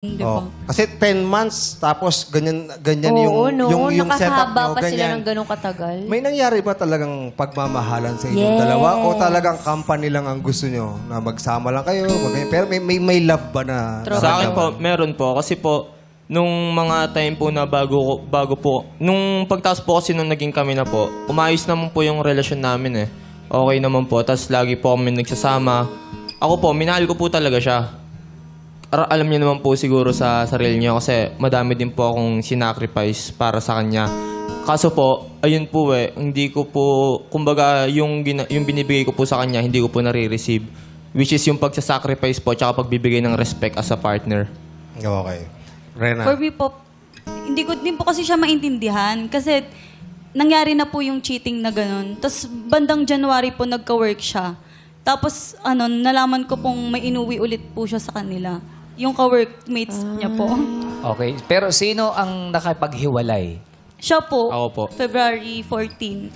Di Oh. ba? Kasi 10 months, tapos ganyan Oo, yung setup nakahaba nyo, pa sila ganyan. ng ganong katagal. May nangyari ba talagang pagmamahalan sa inyong Yes. dalawa? O talagang company lang ang gusto nyo? Na magsama lang kayo? Pero may love ba na? Sa akin po, meron po. Kasi po, nung mga time po na bago po, nung pagtaas po kasi nung naging kami na po, umayos naman po yung relasyon namin eh. Okay naman po. Tapos lagi po kami nagsasama. Ako po, minahal ko po talaga siya. Alam niyo naman po siguro sa sarili niyo kasi madami din po akong sinacrifice para sa kanya. Kaso po, ayun po hindi ko po, kumbaga yung binibigay ko po sa kanya, hindi ko po nare-receive. Which is yung pagsasacrifice po tsaka pagbibigay ng respect as a partner. Okay. Rena. For me po, hindi ko din po kasi siya maintindihan. Kasi nangyari na po yung cheating na ganun. Tapos bandang January po nagka-work siya. Tapos nalaman ko pong may inuwi ulit po siya sa kanila. Yung ka-workmates niya po. Okay. Pero sino ang nakapaghiwalay? Siya po, Ako po. February 14.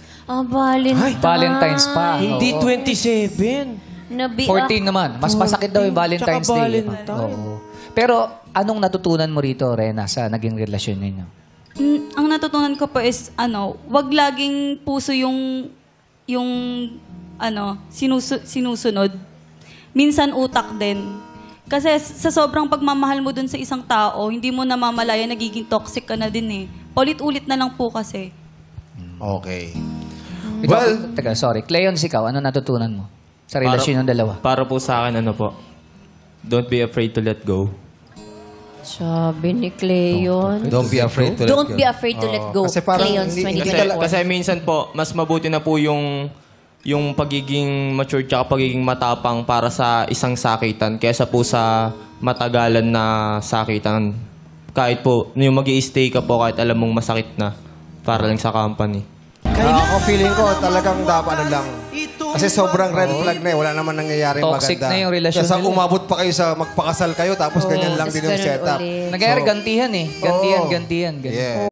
Valentine's. Valentine's pa. Hindi Oo. 27. 14 naman. Mas masakit daw yung Valentine's Tsaka Day. Valentine. Oo. Pero anong natutunan mo rito, Rena, sa naging relasyon ninyo? Ang natutunan ko po is, wag laging puso yung sinusunod. Minsan utak din. Kasi sa sobrang pagmamahal mo dun sa isang tao, hindi mo namamalaya, nagiging toxic ka na din eh. Paulit-ulit na lang po kasi. Okay. Ikaw, teka, sorry. Cleon, ikaw, ano natutunan mo sa relasyon ng dalawa? Para po sa akin, don't be afraid to let go. Sabi ni Cleon. Don't be afraid to let go. Don't be afraid to let go. Kasi parang Cleon's hindi 2024. Kasi minsan po, mas mabuti na po yung pagiging mature tsaka pagiging matapang para sa isang sakitan kaysa po sa matagalan na sakitan. Kahit po, yung mag-i-stay ka po kahit alam mong masakit na para lang sa company. Ako feeling ko talagang dapat lang. Kasi sobrang red flag na eh. Wala naman nangyayaring Toxic maganda. na yung relasyon Kaya nila. umabot pa kayo sa magpakasal kayo tapos ganyan lang Tapos din yung ganun setup. ulit. Nagyayari gantihan eh. Gantihan. Yeah.